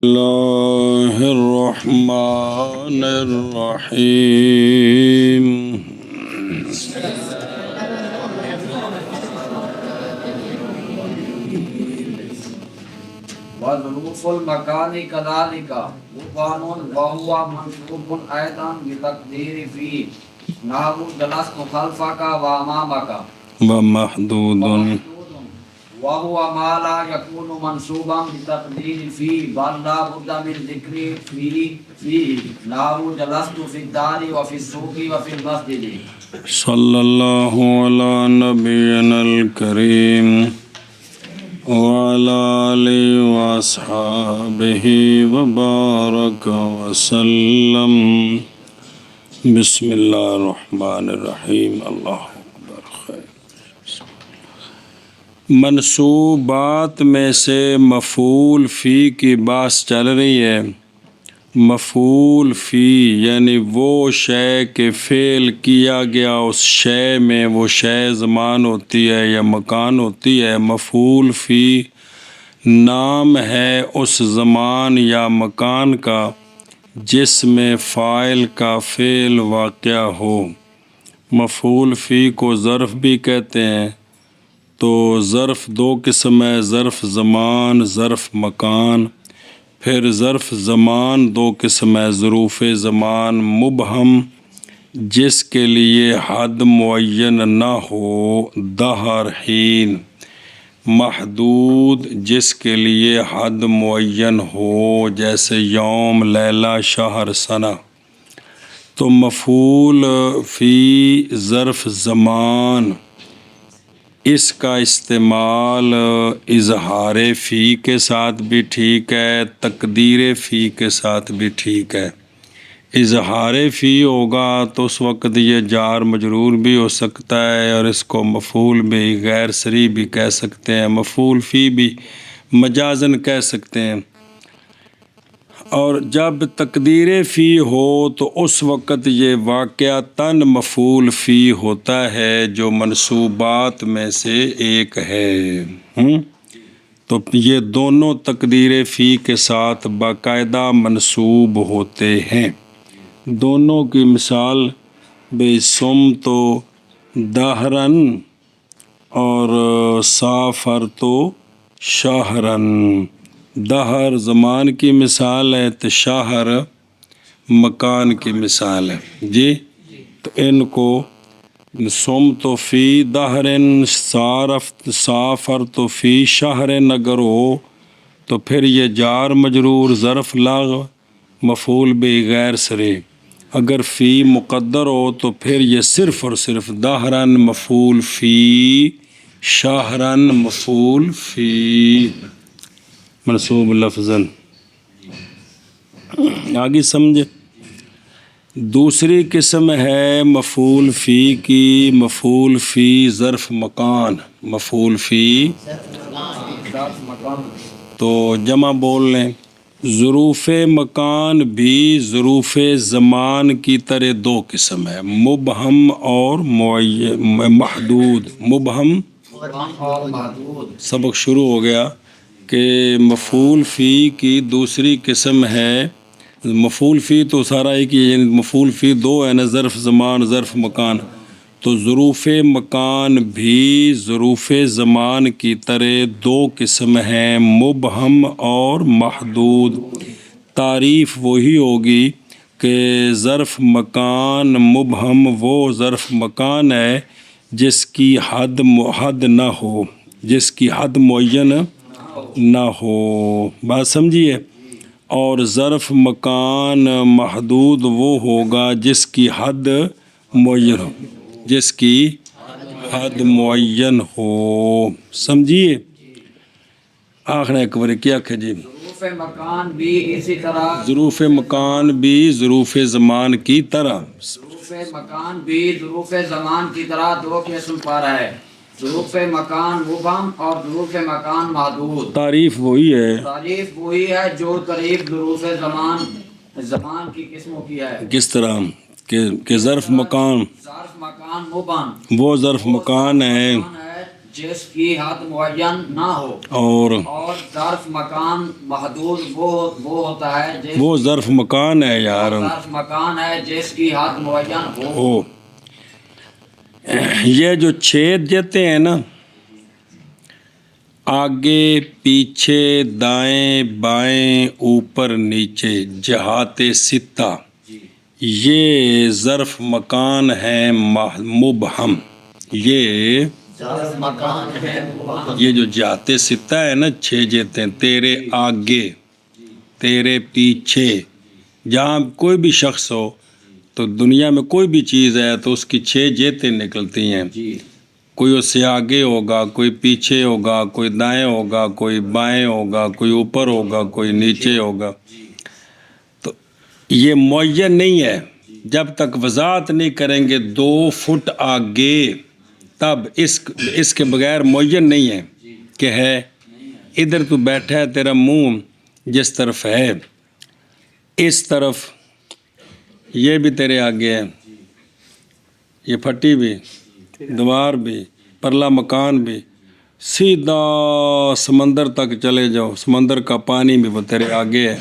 اللہ الرحمن الرحیم وظروف المکان کذالک مبان وهو منصوب ایضا بتقدیر فی نحو جلست خلفک وامامک ومحدود وهو ما لا يكون منصوبا بتقدیر فی بل لا بد من ذکر فی نحو جلست فی الدار وفی السوق وفی المسجد صلی اللہ علی نبینا الکریم وعلى آله وأصحابه وبارك وسلم بسم اللہ الرحمن الرحیم اللہ اکبر خیر۔ منصوبات میں سے مفعول فی کی بات چل رہی ہے۔ مفعول فی یعنی وہ شے کہ فعل کیا گیا اس شے میں وہ شے زمان ہوتی ہے یا مکان ہوتی ہے۔ مفعول فی نام ہے اس زمان یا مکان کا جس میں فاعل کا فعل واقع ہو۔ مفعول فی کو ظرف بھی کہتے ہیں۔ تو ظرف دو قسم ہے، ظرف زمان، ظرف مکان۔ پھر ظرف زمان دو قسم ہے، ظروف زمان مبہم جس کے لیے حد معین نہ ہو دہر حین، محدود جس کے لیے حد معین ہو جیسے یوم، لیلہ، شہر، سنہ۔ تو مفعول فی ظرف زمان اس کا استعمال اظہار فی کے ساتھ بھی ٹھیک ہے، تقدیر فی کے ساتھ بھی ٹھیک ہے۔ اظہار فی ہوگا تو اس وقت یہ جار مجرور بھی ہو سکتا ہے اور اس کو مفعول بھی غیر صریح بھی کہہ سکتے ہیں، مفعول فی بھی مجازن کہہ سکتے ہیں۔ اور جب تقدیر فی ہو تو اس وقت یہ واقعتاً مفعول فی ہوتا ہے جو منصوبات میں سے ایک ہے۔ تو یہ دونوں تقدیر فی کے ساتھ باقاعدہ منصوب ہوتے ہیں۔ دونوں کی مثال بے سم تو دہرن اور سافر تو شہرن۔ دہر زمان کی مثال ہے تو شہر مکان کی مثال ہے جی۔ تو ان کو سم تو فی دہرن، سافر تو فی شہرن اگر ہو تو پھر یہ جار مجرور ظرف لاغ مفعول بھی غیر صریح۔ اگر فی مقدر ہو تو پھر یہ صرف اور صرف دہرن مفعول فی، شہرن مفعول فی منصوب لفظاً۔ آگے سمجھے۔ دوسری قسم ہے مفعول فی کی، مفعول فی ظرف مکان۔ مفعول فی تو جمع بول لیں۔ ظروف مکان بھی ظروف زمان کی طرح دو قسم ہے، مبہم اور محدود۔ مبہم سبق شروع ہو گیا کہ مفعول فی کی دوسری قسم ہے۔ مفعول فی تو سارا ایک ہی، یعنی مفعول فی دو ہے نا، ظرف زمان ظرف مکان۔ تو ظروف مکان بھی ظروف زمان کی طرح دو قسم ہیں، مبہم اور محدود۔ تعریف وہی ہوگی کہ ظرف مکان مبہم وہ ظرف مکان ہے جس کی حد نہ ہو، جس کی حد معین نہ ہو، بات سمجھیے۔ اور ظرف مکان محدود وہ ہوگا جس کی حد معین ہو، جس کی حد معین ہو، سمجھیے۔ آخر ایک بار کیا کہ جی ظروف مکان بھی اسی طرح، ظروف مکان بھی ظروف زمان کی طرح، ظروف مکان بھی ظروف زمان کی طرح دو قسم پر ہے، ظروف مکان مبہم اور ظروف مکان محدود۔ تعریف وہی ہے، تعریف وہی ہے جو قریب ظروف زمان کی قسموں کی ہے۔ کس طرح کہ ظرف مکان ظرف مکان مبہم وہ ظرف مکان ہے جس کی حد معین نہ ہو، اور اور ظرف مکان محدود وہ ہوتا ہے جس وہ ظرف مکان ہے یار، ظرف مکان ہے جس کی حد معین ہو۔ ہو۔ یہ جو چھید دیتے ہیں نا، آگے پیچھے دائیں بائیں اوپر نیچے، جہات ستہ، یہ ظرف مکان ہے مبہم۔ یہ ظرف مکان ہے یہ جو جہات ستہ ہے نا، 6 جہتیں، تیرے آگے تیرے پیچھے، جہاں کوئی بھی شخص ہو تو دنیا میں کوئی بھی چیز ہے تو اس کی 6 جہتیں نکلتی ہیں، جی کوئی اس سے آگے ہوگا، کوئی پیچھے ہوگا، کوئی دائیں ہوگا، کوئی بائیں ہوگا، کوئی اوپر ہوگا، کوئی نیچے ہوگا۔ تو یہ معین نہیں ہے، جب تک وضاحت نہیں کریں گے 2 فٹ آگے، تب اس کے بغیر معین نہیں ہے کہ ہے ادھر تو بیٹھا ہے، تیرا منہ جس طرف ہے اس طرف، یہ بھی تیرے آگے ہے، یہ پھٹی بھی، دیوار بھی، پرلا مکان بھی، سیدھا سمندر تک چلے جاؤ، سمندر کا پانی بھی وہ تیرے آگے ہے۔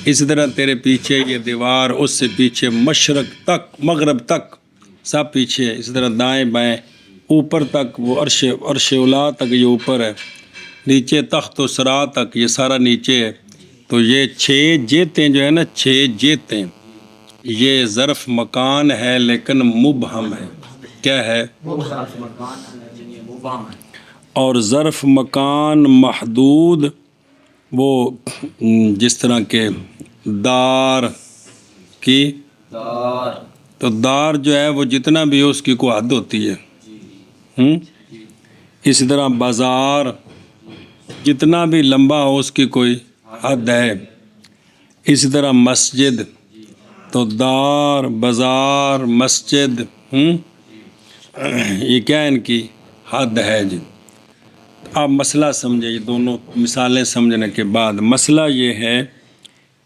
اسی طرح تیرے پیچھے یہ دیوار، اس سے پیچھے مشرق تک مغرب تک سب پیچھے ہے۔ اسی طرح دائیں بائیں اوپر تک وہ عرش اولا تک یہ اوپر ہے، نیچے تخت و سرا تک یہ سارا نیچے ہے۔ تو یہ 6 جہتیں جو ہے نا، 6 جہتیں، یہ ظرف مکان ہے لیکن مبہم ہے۔ کیا ہے؟ ظرف مکان ہے، یہ مبہم ہے۔ اور ظرف مکان محدود وہ جس طرح کے دار کی، دار، تو دار جو ہے وہ جتنا بھی ہو اس کی کوئی حد ہوتی ہے۔ اسی طرح بازار جتنا بھی لمبا ہو اس کی کوئی حد ہے۔ اسی طرح مسجد، تو دار، بازار، مسجد، یہ کیا ہے ان کی حد ہے جی۔ آپ مسئلہ سمجھے، یہ دونوں مثالیں سمجھنے کے بعد مسئلہ یہ ہے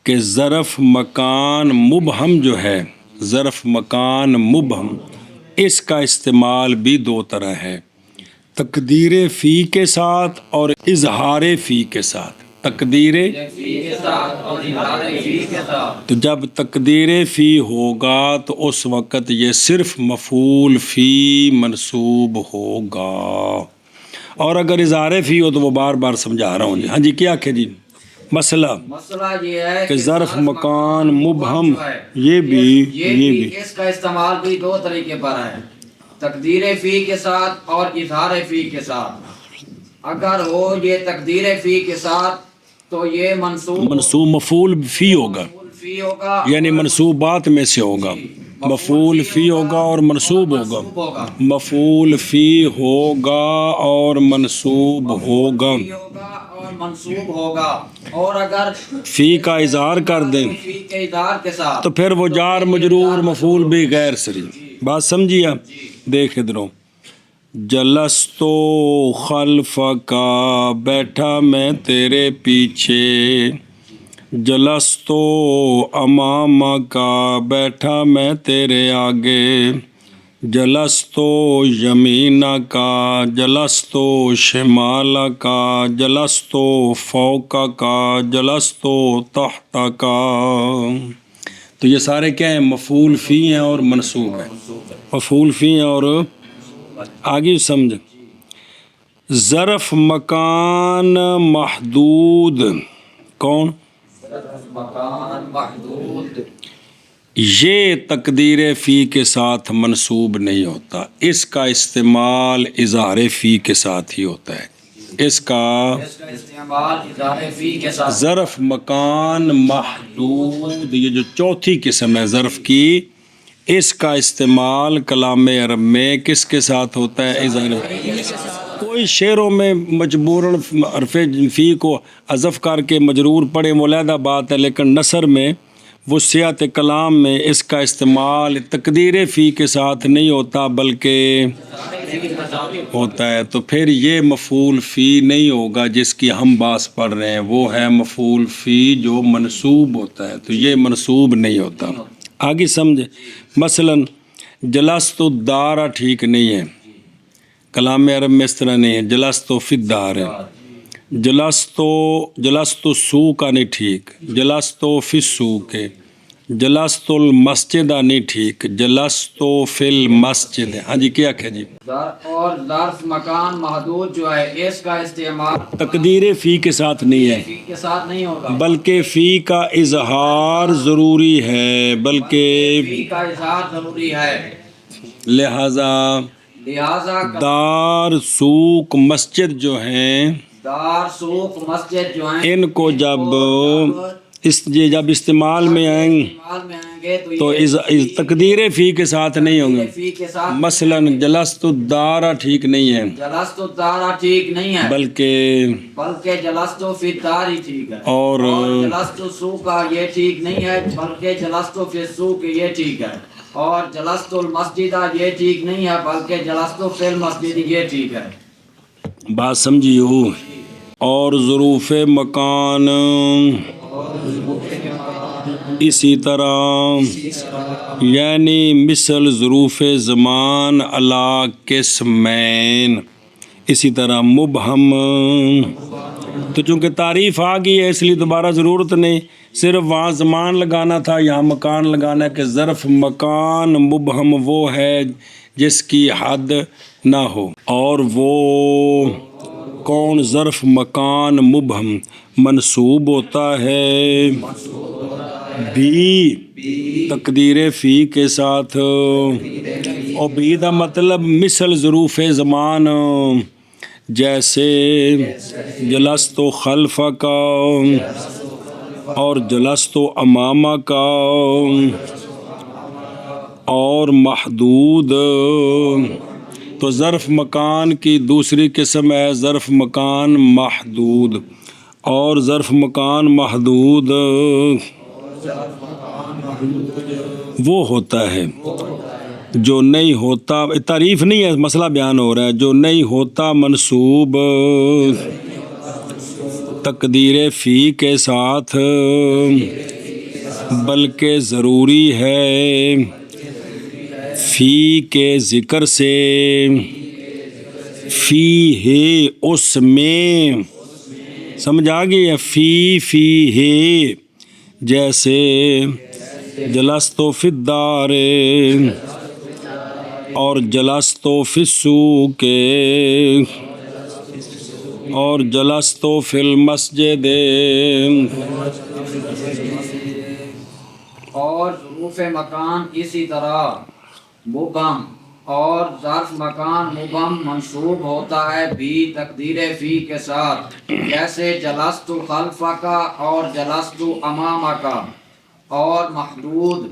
کہ ظرف مکان مبہم جو ہے، ظرف مکان مبہم، اس کا استعمال بھی 2 طرح ہے، تقدیر فی کے ساتھ اور اظہار فی کے ساتھ۔ تقدیر فی کے ساتھ اور اظہار فی کے ساتھ۔ تو جب تقدیر فی ہوگا تو اس وقت یہ صرف مفعول فی منصوب ہوگا، اور اگر اظہار فی ہو تو وہ بار بار سمجھا رہا ہوں جی۔ ہاں جی، کیا کہ جی مسئلہ مسئلہ یہ ہے کہ ظرف مکان مبہم، جو ہے، یہ بھی اس کا استعمال بھی 2 طریقے پر ہے، تقدیر فی کے ساتھ اور اظہار فی کے ساتھ۔ اگر ہو یہ تقدیر فی کے ساتھ تو یہ منصوب مفعول فی ہوگا، فی ہوگا، یعنی منصوبات میں سے ہوگا، مفعول فی ہوگا اور منصوب ہوگا، مفعول فی ہوگا اور منصوب ہوگا، فی ہوگا اور منصوب ہوگا۔ اور اگر فی کا اظہار کر دیں فی کے اظہار کے ساتھ تو پھر وہ جار مجرور مفعول بھی غیر سری۔ بات سمجھیے آپ؟ دیکھ ادھروں، جلستو خلفکا، بیٹھا میں تیرے پیچھے، جلستو امامہ کا، بیٹھا میں تیرے آگے، جلستو یمینہ کا، جلستو شمالہ کا، جلستو فوقہ کا، جلستو تحت کا۔ تو یہ سارے کیا ہیں؟ مفعول فی ہیں اور منصوب ہیں، مفعول فی ہیں اور آگے سمجھ۔ ظرف مکان محدود کون؟ مکان محدود، یہ تقدیر فی کے ساتھ منصوب نہیں ہوتا، اس کا استعمال اظہار فی کے ساتھ ہی ہوتا ہے۔ اس کا استعمال اظہار فی کے ساتھ۔ ظرف مکان محدود، یہ جو 4تھی قسم ہے ظرف کی، اس کا استعمال کلام عرب میں کس کے ساتھ ہوتا ہے؟ اظہار۔ کوئی شعروں میں مجبوراً حرف فی کو حذف کر کے مجرور پڑھے، ملیحدہ بات ہے، لیکن نثر میں وسعت کلام میں اس کا استعمال تقدیر فی کے ساتھ نہیں ہوتا بلکہ ہوتا ہے۔ تو پھر یہ مفعول فی نہیں ہوگا جس کی ہم بات پڑھ رہے ہیں، وہ ہے مفعول فی جو منصوب ہوتا ہے، تو یہ منصوب نہیں ہوتا۔ آگے سمجھے، مثلا جلست الدار ٹھیک نہیں ہے، کلام عرب میں اس طرح نہیں ہے، جلستو فی الدار ہے، جلستو سوقا نہیں ٹھیک، جلستو فی السوق ہے، جلستو المسجد نہیں ٹھیک، جلستو فی المسجد ہے۔ ہاں جی کیا کہ جی اور ظرف مکان محدود جو ہے اس کا استعمال تقدیر فی کے ساتھ نہیں ہے، فی کے ساتھ نہیں ہوگا، بلکہ فی کا اظہار ضروری ہے، بلکہ فی کا اظہار ضروری ہے، لہذا لہذا دار سوق مسجد جو ہیں دار سوق مسجد جو ہیں ان کو جب استعمال میں آئیں استعمال میں آئیں گے تو یہ تقدیر فی کے ساتھ نہیں ہوں گے۔ فی کے ساتھ مثلا جلست الدار ٹھیک نہیں ہے، جلست الدار ٹھیک نہیں ہے، بلکہ جلست فی الدار ہی ٹھیک ہے، اور جلست السوق یہ ٹھیک نہیں ہے، بلکہ جلست فی السوق یہ ٹھیک ہے، اور جلست المسجد یہ ٹھیک نہیں ہے، بلکہ جلست فی المسجد یہ ٹھیک ہے۔ بات سمجھیو۔ اور ظروف مکان اسی طرح یعنی مثل ظروف زمان علا قسمین، اسی طرح مبہم، تو چونکہ تعریف آ گئی ہے اس لیے دوبارہ ضرورت نہیں، صرف وہاں زمان لگانا تھا، یہاں مکان لگانا ہے کہ ظرف مکان مبہم وہ ہے جس کی حد نہ ہو، اور وہ کون ظرف مکان مبہم منصوب ہوتا ہے بھی تقدیر فی کے ساتھ، اور بھی دا مطلب مثل ظروف زمان، جیسے جلست و خلف کا اور جلست و امامہ کا، اور محدود، تو ظرف مکان کی دوسری قسم ہے ظرف مکان محدود، اور ظرف مکان محدود وہ ہوتا ہے جو نہیں ہوتا، تعریف نہیں ہے مسئلہ بیان ہو رہا ہے، جو نہیں ہوتا منصوب تقدیر فی کے ساتھ، بلکہ ضروری ہے فی کے ذکر سے، فی ہے اس میں، سمجھ آ گئی ہے، فی ہے، جیسے جلستو فی الدار اور جلستو فی السوق اور جلستو فی المسجد، اور ظروف مکان اسی طرح مبہم اور ظرف مکان مبہم منصوب ہوتا ہے بھی تقدیر فی کے ساتھ، جیسے جلست خلفہ کا اور جلست امامہ کا، اور محدود،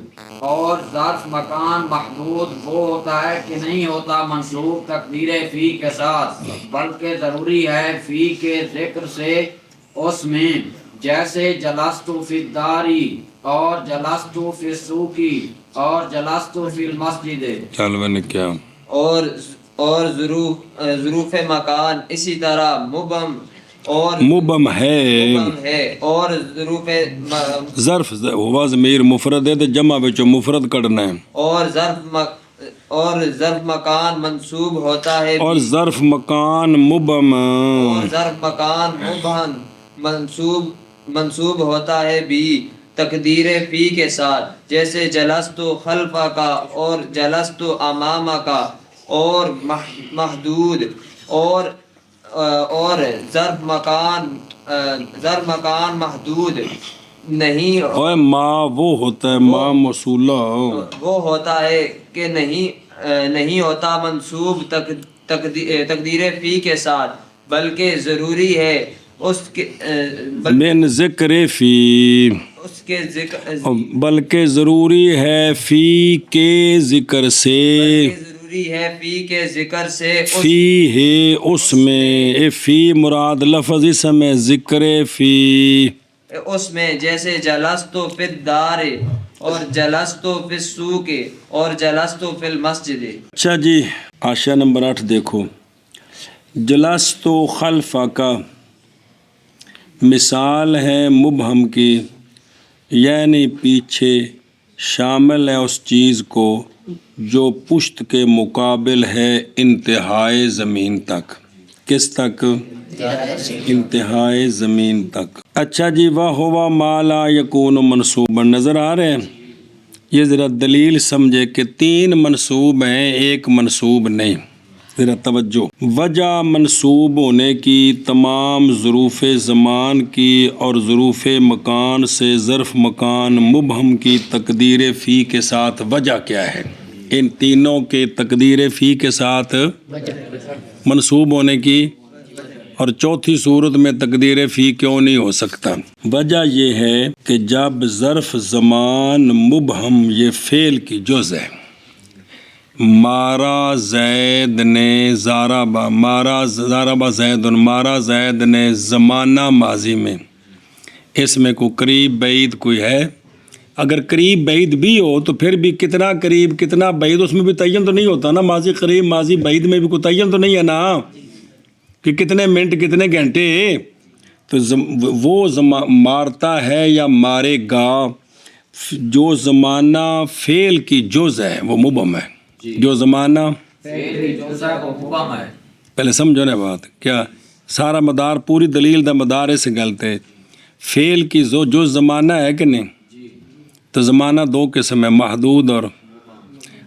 اور ظرف مکان محدود وہ ہوتا ہے کہ نہیں ہوتا منصوب تقدیر فی کے ساتھ، بلکہ ضروری ہے فی کے ذکر سے اس میں، جیسے جلست فی الداری اور جلست فی السوقی اور جلست فی المسجد۔ چل میں نے کیا اور ضروف مکان اسی طرح مبہم اور مبہم ہے، اور ظروف ظرف ہوا ضمیر مفرد ہے تو جمع بچو مفرد کرنا ہے، اور ظرف مکان منصوب ہوتا ہے، اور ظرف مکان مبہم، اور ظرف مکان مبہم منصوب ہوتا ہے بھی تقدیر فی کے ساتھ، جیسے جلست خلفہ کا اور جلست امامہ کا، اور محدود، اور ظرف مکان محدود نہیں، اور ما وہ ہوتا ہے، ما موصولہ وہ ہوتا ہے کہ نہیں ہوتا منصوب تقدیر فی کے ساتھ، بلکہ ضروری ہے اس کے من ذکر فی، اس کے ذکر، بلکہ ضروری ہے فی کے ذکر سے، ضروری ہے فی کے ذکر سے، فی ہے اس میں، اے فی مراد لفظ اسم ہے، ذکر فی اس میں، جیسے جلست فی الدار اور جلست فی السوق اور جلست فی المسجد۔ اچھا جی آشیا نمبر 8 دیکھو، جلست خلفہ کا مثال ہے مبہم کی، یعنی پیچھے شامل ہے اس چیز کو جو پشت کے مقابل ہے انتہائے زمین تک. کس تک؟ انتہائے زمین تک. اچھا جی، وَهُوَ مَا لَا يَكُونُ منصوبًا. نظر آ رہے ہیں؟ یہ ذرا دلیل سمجھے کہ 3 منصوب ہیں، ایک منصوب نہیں. ذرا توجہ. وجہ منصوب ہونے کی تمام ظروف زمان کی اور ظروف مکان سے ظرف مکان مبہم کی تقدیر فی کے ساتھ وجہ کیا ہے؟ ان تینوں کے تقدیر فی کے ساتھ منصوب ہونے کی، اور چوتھی صورت میں تقدیر فی کیوں نہیں ہو سکتا؟ وجہ یہ ہے کہ جب ظرف زمان مبہم یہ فعل کی جز ہے. مارا زید نے زارابا، مارا زارابا زید، مارا زید نے زمانہ ماضی میں، اس میں کوئی قریب بعید کوئی ہے؟ اگر قریب بعید بھی ہو تو پھر بھی کتنا قریب کتنا بعید اس میں بھی تعین تو نہیں ہوتا نا. ماضی قریب ماضی بعید میں بھی کوئی تعین تو نہیں ہے نا کہ کتنے منٹ کتنے گھنٹے. تو وہ مارتا ہے یا مارے گا، جو زمانہ فعل کی جز ہے وہ مبہم ہے. جو زمانہ پہلے سمجھو نا بات کیا، سارا مدار پوری دلیل دا مدار اس غلط ہے. فعل کی جو زمانہ ہے کہ نہیں، تو زمانہ 2 قسم ہے، محدود اور.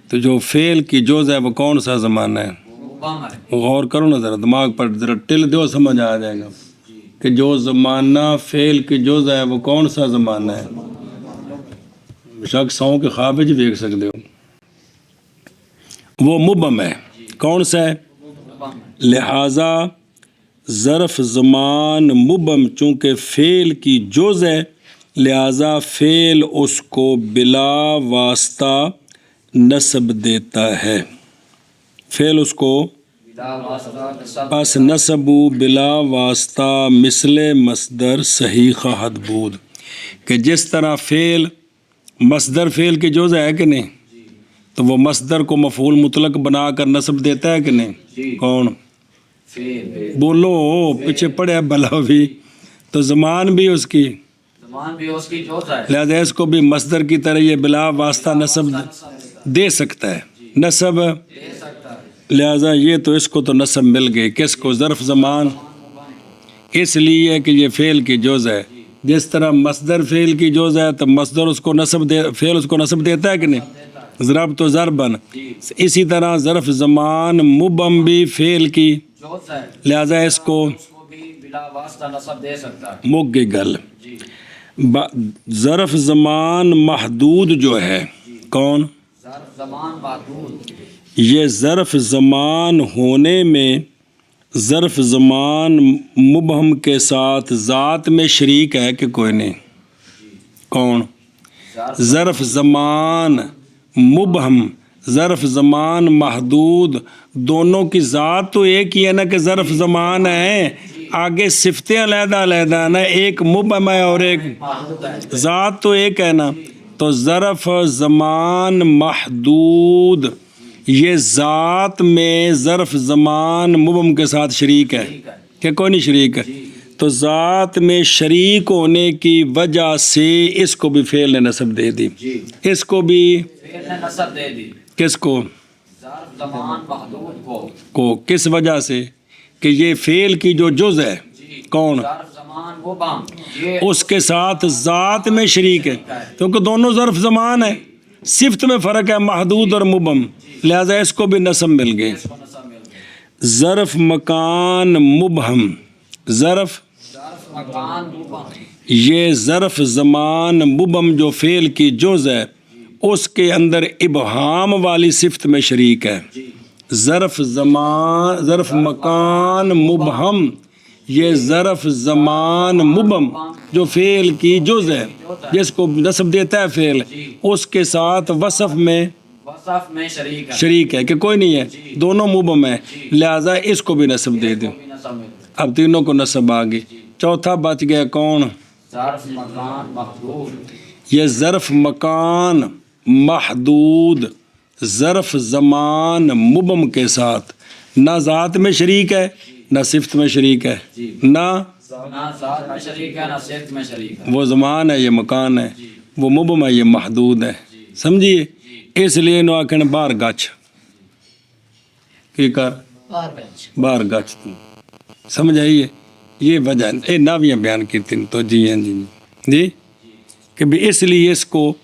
تو جو فعل کی جز ہے وہ کون سا زمانہ ہے؟ غور کرو نا ذرا، دماغ پر ذرا ٹل دو، سمجھ آ جائے گا کہ جو زمانہ فعل کی جز ہے وہ کون سا زمانہ ہے. شک سو کے خواب جی دیکھ سکتے ہو، وہ مبہم ہے. کون سا ہے؟ لہذا ظرف زمان مبہم چونکہ فعل کی جز ہے، لہذا فعل اس کو بلا واسطہ نسب دیتا ہے. فعل اس کو پس نسبو بلا واسطہ مثل مصدر صحیح حد بود، کہ جس طرح فعل مصدر فعل کی جز ہے کہ نہیں، تو وہ مصدر کو مفعول مطلق بنا کر نسب دیتا ہے کہ نہیں؟ کون؟ بولو، پیچھے پڑے بھلا بھی. تو زمان بھی اس کی، لہذا اس کو بھی مصدر کی طرح یہ بلا واسطہ نسب دے سکتا ہے، نسب. لہذا یہ تو اس کو تو نسب مل گئی. کس کو؟ ظرف زمان. اس لیے کہ یہ فعل کی جز ہے. جس طرح مصدر فعل کی جز ہے تو مصدر اس کو نسب دے، فعل اس کو نسب دیتا ہے کہ نہیں؟ ضرب تو ضربن. اسی طرح ظرف زمان مبہم بھی فعل کی، لہذا اس کو مک گئی گل. ظرف زمان محدود جو ہے، کون؟ یہ ظرف زمان ہونے میں ظرف زمان مبہم کے ساتھ ذات میں شریک ہے کہ کوئی نہیں؟ کون؟ ظرف زمان مبہم، ظرف زمان محدود، دونوں کی ذات تو ایک ہی ہے نا کہ ظرف زمان ہے، آگے صفتیں علیحدہ علیحدہ نا، ایک مبہم ہے اور ایک ذات تو ایک ہے نا. تو ظرف زمان محدود یہ ذات میں ظرف زمان مبہم کے ساتھ شریک ہے کہ کوئی نہیں شریک ہے. تو ذات میں شریک ہونے کی وجہ سے اس کو بھی فعل نے نسب دے دی. اس کو بھی نسب دے دی. کس کو؟ ظرف زمان محدود کو. کس وجہ سے؟ کہ یہ فعل کی جو جز ہے، کون؟ ظرف زمان مبہم، اس کے ساتھ ذات میں شریک ہے، کیونکہ دونوں ظرف زمان ہے، صفت میں فرق ہے، محدود اور مبہم، لہذا اس کو بھی نسب مل گئی. ظرف مکان مبہم، ظرف مکان مبہم، یہ ظرف زمان مبہم جو فعل کی جز ہے اس کے اندر ابہام والی صفت میں شریک ہے. ظرف زمان ظرف مکان مبہم یہ ظرف زمان مبہم جو فعل کی جز ہے جس کو نسب دیتا ہے فعل، اس کے ساتھ وصف میں شریک ہے کہ کوئی نہیں ہے، دونوں مبہم ہیں، لہذا اس کو بھی نسب دے دیں. اب تینوں کو نسب آ گئی. چوتھا بچ گیا کون؟ ظرف مکان محدود. یہ ظرف مکان محدود ظرف زمان مبہم کے ساتھ نہ ذات میں شریک ہے نہ صفت میں شریک ہے، نہ ذات میں شریک ہے نہ صفت میں شریک ہے. وہ زمان ہے یہ مکان ہے، وہ مبہم ہے یہ محدود ہے. سمجھیے، اس لیے انہوں آکھن باہر گچھ کی کر باہر گچھ تو سمجھ آئیے یہ وجہ اے ناویاں بیان کی تین تو جی ہیں جی کہ بھی اس لیے اس کو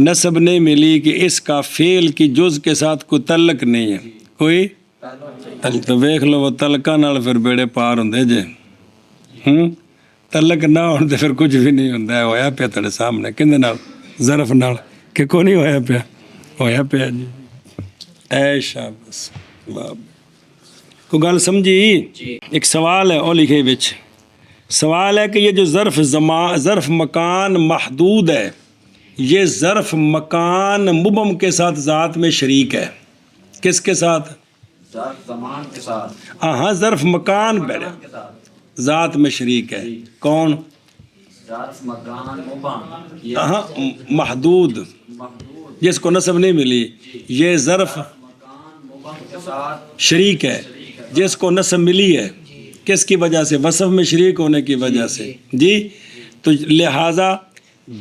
نسب نہیں ملی کہ اس کا فعل کی جز کے ساتھ کوئی تعلق نہیں ہے کوئی تو ویکھ لو وہ تعلقہ نال پھر بیڑے پار ہوندے جے تعلق نہ ہون تے پھر کچھ بھی نہیں ہوندا ہے ہویا پیا تیرے سامنے کندے نال ظرف نال کہ کو نہیں ہویا پیا جی اے شاباش باب کو گل سمجھی ایک سوال ہے او لکھے وچ سوال ہے کہ یہ جو ظرف مکان محدود ہے یہ ظرف مکان مبہم کے ساتھ ذات میں شریک ہے کس کے ساتھ زمان کے ساتھ ہاں ظرف مکان بیڑے ذات میں شریک ہے کون ظرف مکان مبہم ہاں محدود جس کو نسب نہیں ملی یہ ظرف مکان مبہم کے ساتھ شریک ہے جس کو نسب ملی ہے کس کی وجہ سے وصف میں شریک ہونے کی وجہ سے جی تو لہٰذا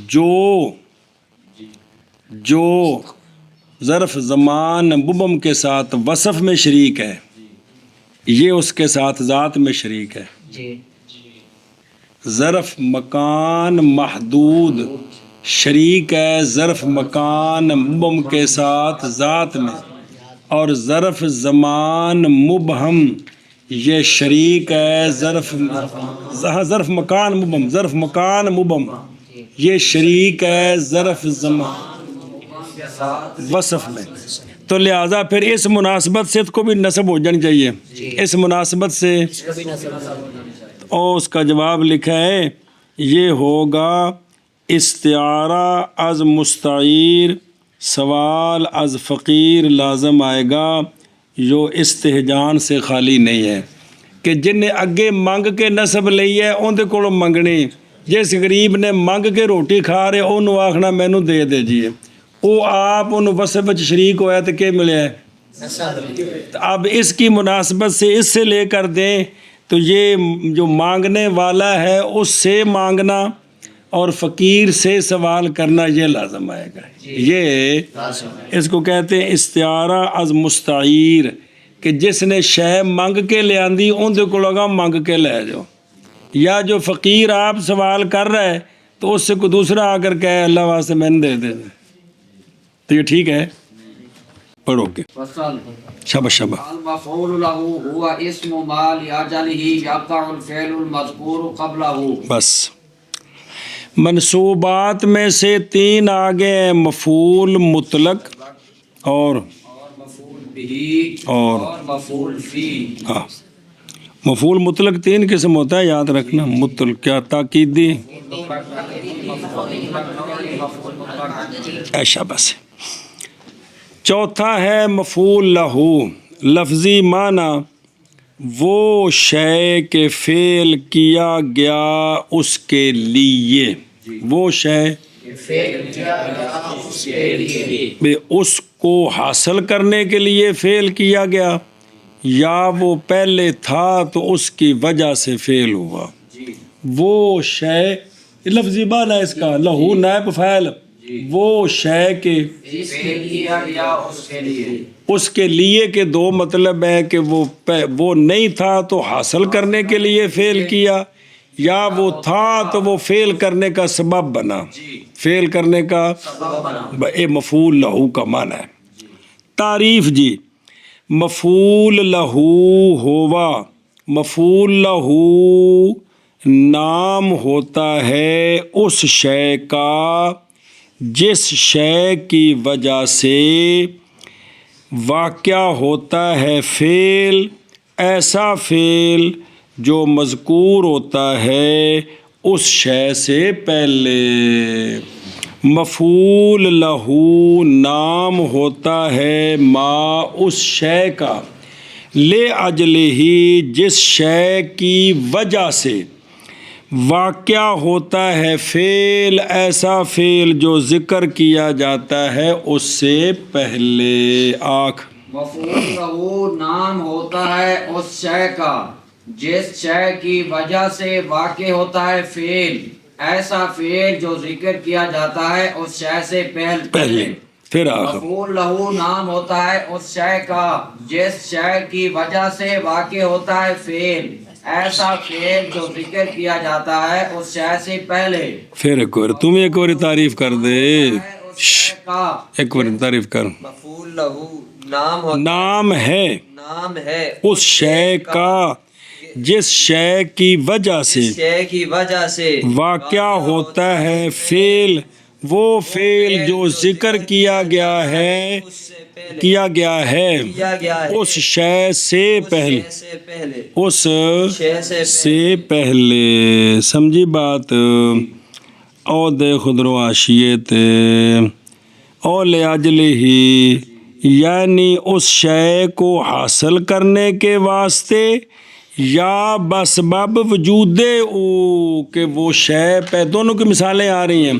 جو ظرف زمان مبہم کے ساتھ وصف میں شریک ہے یہ اس کے ساتھ ذات میں شریک ہے ظرف مکان محدود شریک ہے ظرف مکان مبہم کے ساتھ ذات میں اور ظرف زمان مبہم یہ شریک ہے ظرف مکان مبہم یہ شریک ہے ظرف زمان وصف میں تو لہٰذا پھر اس مناسبت سے کو بھی نسب ہو جانی چاہیے اس مناسبت سے اور اس کا جواب لکھا ہے یہ ہوگا استعارہ از مستعیر سوال از فقیر لازم آئے گا جو استہجان سے خالی نہیں ہے کہ جن نے اگے منگ کے نسب لئی ہے اندے کولوں منگنی جس غریب نے منگ کے روٹی کھا رہے انہوں آخنا مینوں دے دے جیے وہ آپ انہوں وصف وچ شریک ہویا تو کیا ملے ہے اب اس کی مناسبت سے اس سے لے کر دیں تو یہ جو مانگنے والا ہے اس سے مانگنا اور فقیر سے سوال کرنا یہ لازم آئے گا یہ اس کو کہتے ہیں استعارہ از مستعیر کہ جس نے شے منگ کے لے آندی ان دے کو لگا منگ کے لے جاؤ یا جو فقیر آپ سوال کر رہا ہے تو اس سے کوئی دوسرا آ کر کہے اللہ واسطے میں نے دے دے تو یہ ٹھیک ہے پڑھو کے شاباش المفعول له هو اسم ما لأجله يقع الفعل المذكور قبله بس منصوبات میں سے تین آگے ہیں مفعول مطلق اور مفعول به اور مفعول فی ہاں مفعول مطلق تین قسم ہوتا ہے یاد رکھنا مطلق کیا تاکیدی ایشا بس چوتھا ہے مفعول لہو لفظی معنی وہ شے کے فعل کیا گیا اس کے لیے وہ شے اس کو حاصل کرنے کے لیے فعل کیا گیا یا وہ پہلے تھا تو اس کی وجہ سے فعل ہوا وہ شے لفظی معنی اس کا لہو نائب فاعل وہ شے کے اس کے لیے کے دو مطلب ہے کہ وہ نہیں تھا تو حاصل کرنے کے لیے فعل کیا یا وہ تھا تو وہ فعل کرنے کا سبب بنا فعل کرنے کا اے مفعول لہو کا معنی ہے تعریف جی مفعول لہو ہوا مفعول لہو نام ہوتا ہے اس شے کا جس شے کی وجہ سے واقع ہوتا ہے فعل ایسا فعل جو مذکور ہوتا ہے اس شے سے پہلے مفعول لہو نام ہوتا ہے ما اس شے کا لے اجلہ جس شے کی وجہ سے واقع ہوتا ہے فعل ایسا فعل جو ذکر کیا جاتا ہے اس سے پہلے آنکھ مفعول لہو نام ہوتا ہے اس شے کا جس شے کی وجہ سے واقع ہوتا ہے فعل ایسا فعل جو ذکر کیا جاتا ہے اس شے سے پہلے پھر آخر مفعول لہو نام ہوتا ہے اس شے کا جس شے کی وجہ سے واقع ہوتا ہے فعل، ایسا فعل جو ذکر کیا جاتا ہے اس شے سے پہلے۔ پھر ایک بار تم ایک بار تعریف کر دے، اس شے کا ایک بار تعریف کر۔ مفعول لہو نام ہوتا نام ہے نام ہے اس شے کا جس شے کی وجہ سے شے کی وجہ سے واقع ہوتا ہے فعل، وہ فعل جو ذکر کیا گیا ہے اس سے پہلے کیا گیا ہے کیا گیا ہے اس شے سے پہلے، شے سے پہلے اس شے سے پہلے۔ سمجھی بات؟ او دے خدرو عاشیت او لِأَجْلِ ہی، یعنی اس شے کو حاصل کرنے کے واسطے، یا بسبب وجود او کہ وہ شے پہ، دونوں کی مثالیں آ رہی ہیں۔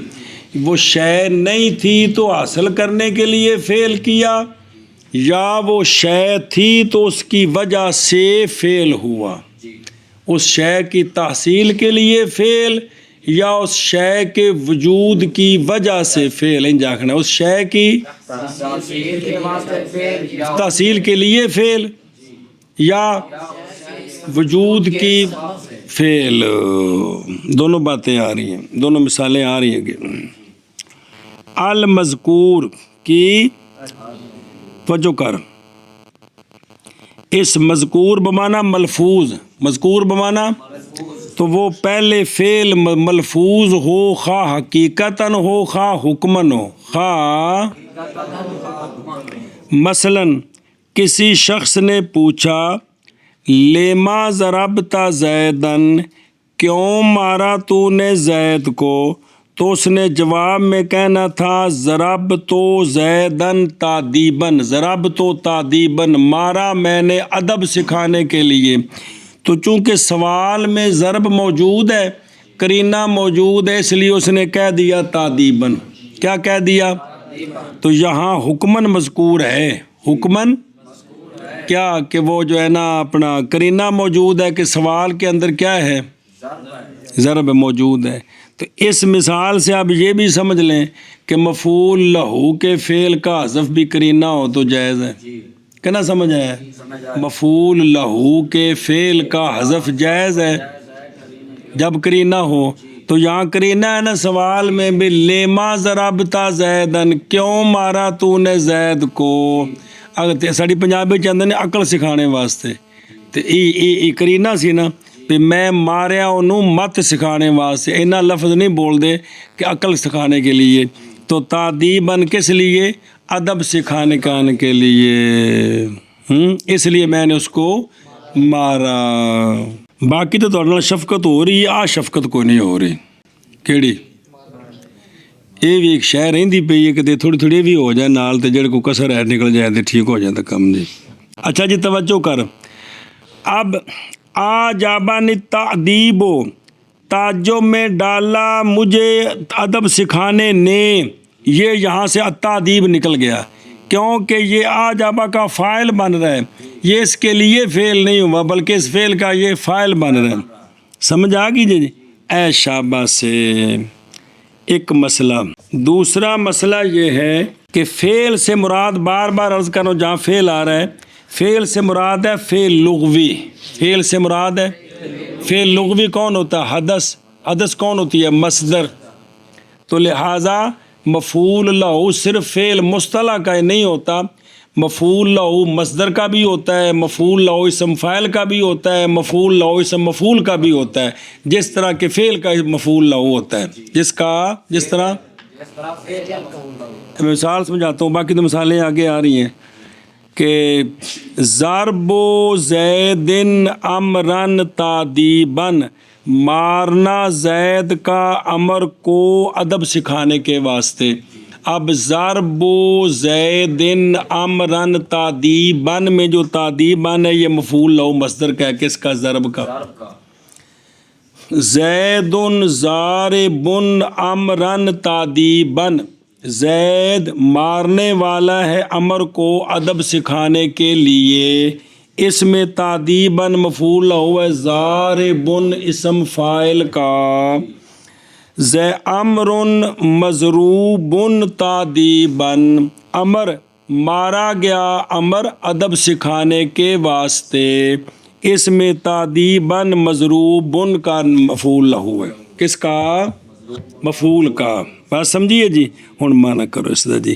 وہ شے نہیں تھی تو حاصل کرنے کے لیے فعل کیا، یا وہ شے تھی تو اس کی وجہ سے فعل ہوا۔ اس شے کی تحصیل کے لیے فعل، یا اس شے کے وجود کی وجہ سے فعل، ان جاکھنا اس شے کی تحصیل کے واسطے فعل یا تحصیل کے لیے فعل، یا وجود کی فعل۔ دونوں باتیں آ رہی ہیں، دونوں مثالیں آ رہی ہیں۔ المذکور کی توجہ کر، اس مذکور بمانا ملفوظ، مذکور بمانا تو وہ پہلے فعل ملفوظ ہو، خواہ حقیقتاً ہو خواہ حکماً ہو، خواہ مثلاً کسی شخص نے پوچھا لیما ضربت زیدن، کیوں مارا تو نے زید کو، تو اس نے جواب میں کہنا تھا ضربت زیدن تادیباً، ضربت تادیباً، مارا میں نے ادب سکھانے کے لیے۔ تو چونکہ سوال میں ضرب موجود ہے، قرینہ موجود ہے، اس لیے اس نے کہہ دیا تادیباً۔ کیا کہہ دیا؟ تو یہاں حکماً مذکور ہے، حکماً کیا کہ وہ جو ہے نا اپنا قرینہ موجود ہے کہ سوال کے اندر کیا ہے؟ ضرب موجود ہے۔ تو اس مثال سے آپ یہ بھی سمجھ لیں کہ مفعول لہو کے فعل کا حذف بھی قرینہ ہو تو جائز ہے۔ کہنا سمجھ آیا؟ مفعول لہو کے فعل کا حذف جائز ہے جب قرینہ ہو۔ تو یہاں قرینہ ہے نا سوال میں بھی، لیما ضربت زیدن، کیوں مارا تو نے زید کو۔ اگر ساڑی پنجابی چاہتے ہیں عقل سکھانے واسطے، تو ای قرینہ سی نا بھی میں ماریا انہوں مت سکھانے واسطے، اینا لفظ نہیں بول دے کہ عقل سکھانے کے لیے۔ تو تادیباً کس لیے؟ ادب سکھانے کے لیے، اس لیے میں نے اس کو مارا۔ باقی تو تھوڑے نال شفقت ہو رہی ہے، آ شفقت کوئی نہیں ہو رہی۔ کیڑی؟ یہ بھی ایک شے رہندی پئی ہے کہ تھوڑی تھوڑی بھی ہو جائے نال تے جڑے کو کسر ہے نکل جائے تے ٹھیک ہو جائے کم جی۔ اچھا جی توجہ کر، اب آجابنی تعدیب، تعجب میں ڈالا مجھے ادب سکھانے نے، یہ یہاں سے التعدیب نکل گیا کیونکہ یہ آجابہ کا فاعل بن رہا ہے، یہ اس کے لیے فعل نہیں ہوا بلکہ اس فعل کا یہ فاعل بن رہا ہے۔ سمجھ آ گئی جی؟ اے شابہ سے ایک مسئلہ۔ دوسرا مسئلہ یہ ہے کہ فعل سے مراد، بار بار عرض کرو جہاں فعل آ رہا ہے، فعل سے مراد ہے فعل لغوی، فعل سے مراد ہے فعل لغوی کون ہوتا ہے؟ حدث، حدث کون ہوتی ہے؟ مصدر۔ تو لہٰذا مفعول لہو صرف فعل مصطلح کا نہیں ہوتا، مفعول لہو مصدر کا بھی ہوتا ہے، مفعول لہو اسم فاعل کا بھی ہوتا ہے، مفعول لہو اسم مفعول کا بھی ہوتا ہے، جس طرح کہ فعل کا مفعول لہو ہوتا ہے، جس طرح مثال سمجھاتا ہوں، باقی تو مثالیں آگے آ رہی ہیں کہ ضرب زید امرن تادیباً، مارنا زید کا امر کو ادب سکھانے کے واسطے۔ اب ضرب زید امرن تادیباً میں جو تادیباً ہے یہ مفعول لہو مصدر کا ہے، کس کا؟ ضرب کا۔ زید ضارب امرن تادیباً، زید مارنے والا ہے امر کو ادب سکھانے کے لیے، اس میں تادیباً مفعول لہو ہے، ضارب اسم فاعل کا، زے امرن مضروبن تادیبن، امر مارا گیا، امر ادب سکھانے کے واسطے، اس میں تادیبن مضروبن کا مفعول لہو ہے، کس کا؟ مفعول کا، بات سمجھیے جی۔ ہن مانا کرو اس دا جی،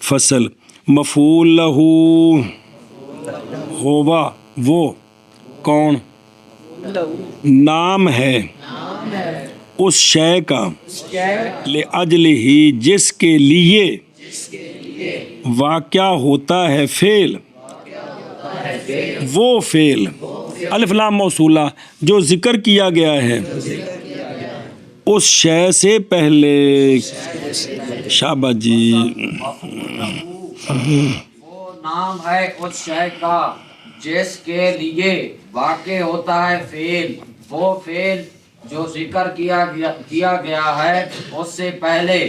فصل مفعول لہو ہوا وہ کون؟ نام ہے اس شے کا، لأجل ہی جس کے لیے واقع ہوتا ہے فعل، وہ فعل الف لام موصولہ جو ذکر کیا گیا ہے اس شے سے پہلے۔ شاباش جی۔ وہ نام ہے اس شے کا جس کے لیے واقع ہوتا ہے فعل، وہ فعل جو ذکر کیا گیا ہے اس سے پہلے۔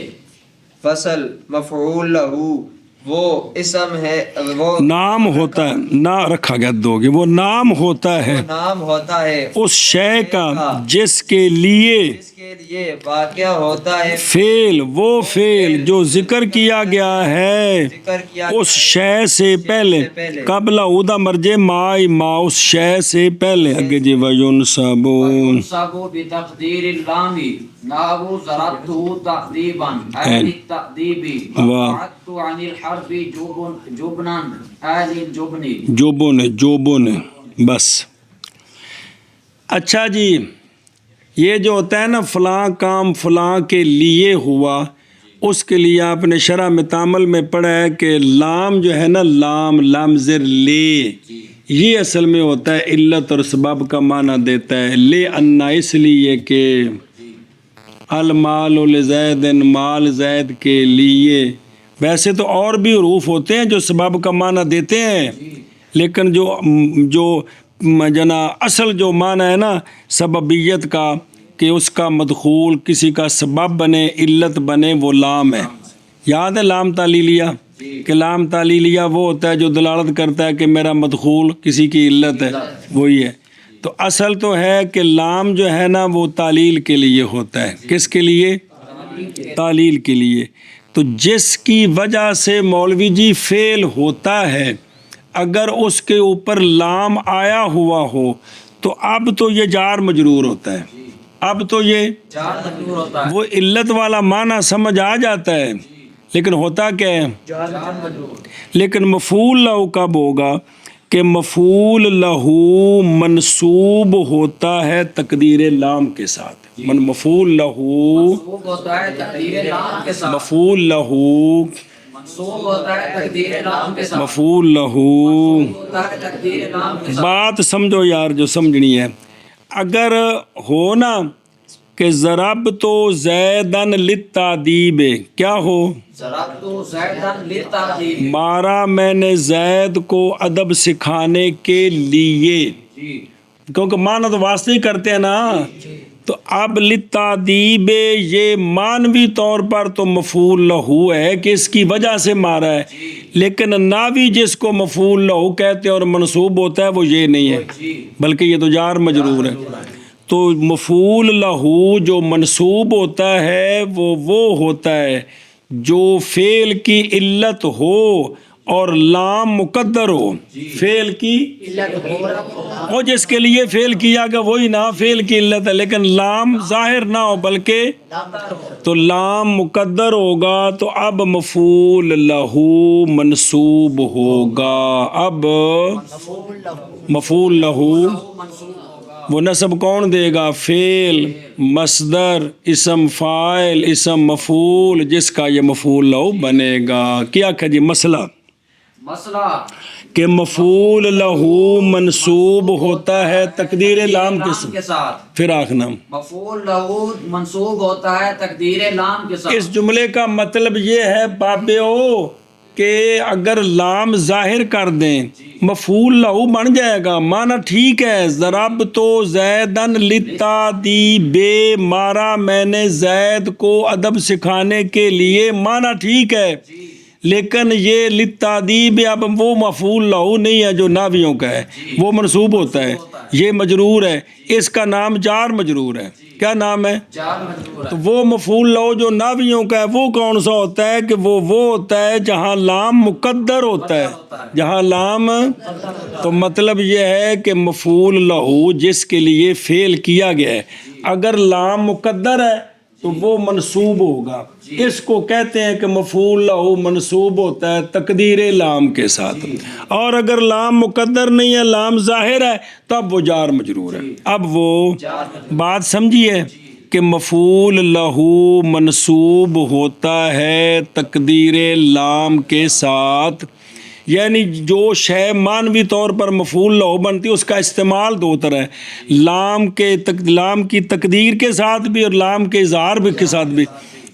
فصل مفعول لہو وہ اسم ہے، وہ نام ہوتا ہے، نہ رکھا گیا دو گے، وہ نام ہوتا ہے نام ہوتا ہے اس شے کا جس کے لیے جس کے لیے واقع ہوتا ہے فعل، وہ فعل جو ذکر کیا گیا ہے ذکر کیا اس شے سے پہلے۔ قبل ادا مرجع مائی ما، اس شے سے پہلے۔ اگے جی وَيُنْصَبُ سبو بتقدیر اللام ناو ضربتہ تقدیبا اہل التقدیبی وقعدت عن الحرب جبنا اہل الجبنی۔ جوبن بس۔ اچھا جی، یہ جو ہوتا ہے نا فلاں کام فلاں کے لیے ہوا، اس کے لیے آپ نے شرح میں تعامل میں پڑھا ہے کہ لام جو ہے نا، لام زر لے، یہ اصل میں ہوتا ہے علت اور سبب کا معنی دیتا ہے۔ لے انا، اس لیے کہ المال لزید، مال زید کے لیے۔ ویسے تو اور بھی حروف ہوتے ہیں جو سبب کا معنی دیتے ہیں، لیکن جو جنا اصل جو معنی ہے نا سببیت کا، کہ اس کا مدخول کسی کا سبب بنے، علت بنے، وہ لام ہے۔ یاد ہے لام تعلیلیہ؟ کہ لام تعلیلیہ وہ ہوتا ہے جو دلالت کرتا ہے کہ میرا مدخول کسی کی علت ہے، وہی ہے۔ تو اصل تو ہے کہ لام جو ہے نا وہ تعلیل کے لیے ہوتا ہے۔ کس کے لیے؟ تعلیل کے لیے۔ تو جس کی وجہ سے مولوی جی فعل ہوتا ہے، اگر اس کے اوپر لام آیا ہوا ہو تو اب تو یہ جار مجرور ہوتا ہے، اب تو یہ جار مجرور ہوتا ہے، وہ علت والا معنی سمجھ آ جاتا ہے، لیکن ہوتا کیا ہے؟ جار مجرور۔ لیکن مفعول لہو کب ہوگا؟ کہ مفعول لہو منصوب ہوتا ہے تقدیر لام کے ساتھ۔ مفعول لہو، منصوب ہوتا ہے تقدیر لام کے ساتھ، مفعول لہو، منصوب ہوتا ہے تقدیر لام کے ساتھ، مفعول لہو۔ ہوتا ہے تقدیر لام کے ساتھ۔ بات سمجھو یار جو سمجھنی ہے۔ اگر ہو نا کہ ضربت زیدن للتعدیب، کیا ہو؟ ضربت زیدن للتعدیب، مارا میں نے زید کو ادب سکھانے کے لیے، جی کیونکہ معنی تو واسطے ہی کرتے ہیں نا۔ تو اب للتعدیب یہ معنوی طور پر تو مفعول لہو ہے کہ اس کی وجہ سے مارا ہے، لیکن ناوی جس کو مفعول لہو کہتے ہیں اور منصوب ہوتا ہے وہ یہ نہیں ہے، بلکہ یہ تو جار مجرور ہے۔ تو مفعول لہو جو منصوب ہوتا ہے وہ ہوتا ہے جو فعل کی علت ہو اور لام مقدر ہو، فعل کی وہ جس کے لیے فعل کیا گیا وہی نہ فعل کی علت ہے، لیکن لام ظاہر نہ ہو بلکہ تو لام مقدر ہوگا، تو اب مفعول لہو منصوب ہوگا۔ اب مفعول لہو وہ نصب کون دے گا؟ فعل، مصدر، اسم فاعل، اسم مفعول، جس کا یہ مفعول لہو بنے گا۔ کیا کہ جی مسئلہ کہ مفعول لہو منصوب ہوتا ہے تقدیر لام کے ساتھ، پھر آخنا مفعول لہو منصوب ہوتا ہے تقدیر لام کے ساتھ۔ اس جملے کا مطلب یہ ہے بابیو کہ اگر لام ظاہر کر دیں مفعول لہو بن جائے گا، معنی ٹھیک ہے۔ ضربت زیدن للتعدیب، مارا میں نے زید کو ادب سکھانے کے لیے، معنی ٹھیک ہے، لیکن یہ للتعدیب اب وہ مفعول لہو نہیں ہے جو ناویوں کا ہے، وہ منصوب ہوتا ہے، یہ مجرور ہے، اس کا نام جار مجرور ہے۔ کیا نام ہے؟ جار مجرور تو وہ مفعول لہو جو ناویوں کا ہے وہ کون سا ہوتا ہے کہ وہ ہوتا ہے جہاں لام مقدر ہوتا ہے، جہاں لام، تو مطلب یہ ہے کہ مفعول لہو جس کے لیے فعل کیا گیا ہے اگر لام مقدر ہے تو وہ منصوب ہوگا، اس کو کہتے ہیں کہ مفعول لہو منصوب ہوتا ہے تقدیر لام کے ساتھ، اور اگر لام مقدر نہیں ہے لام ظاہر ہے تب وہ جار مجرور ہے۔ اب وہ بات سمجھیے کہ مفعول لہو منصوب ہوتا ہے تقدیر لام کے ساتھ، یعنی جو شے معنوی طور پر مفعول لہو بنتی ہے اس کا استعمال دو طرح ہے، لام کی تقدیر کے ساتھ بھی اور لام کے اظہار کے ساتھ بھی۔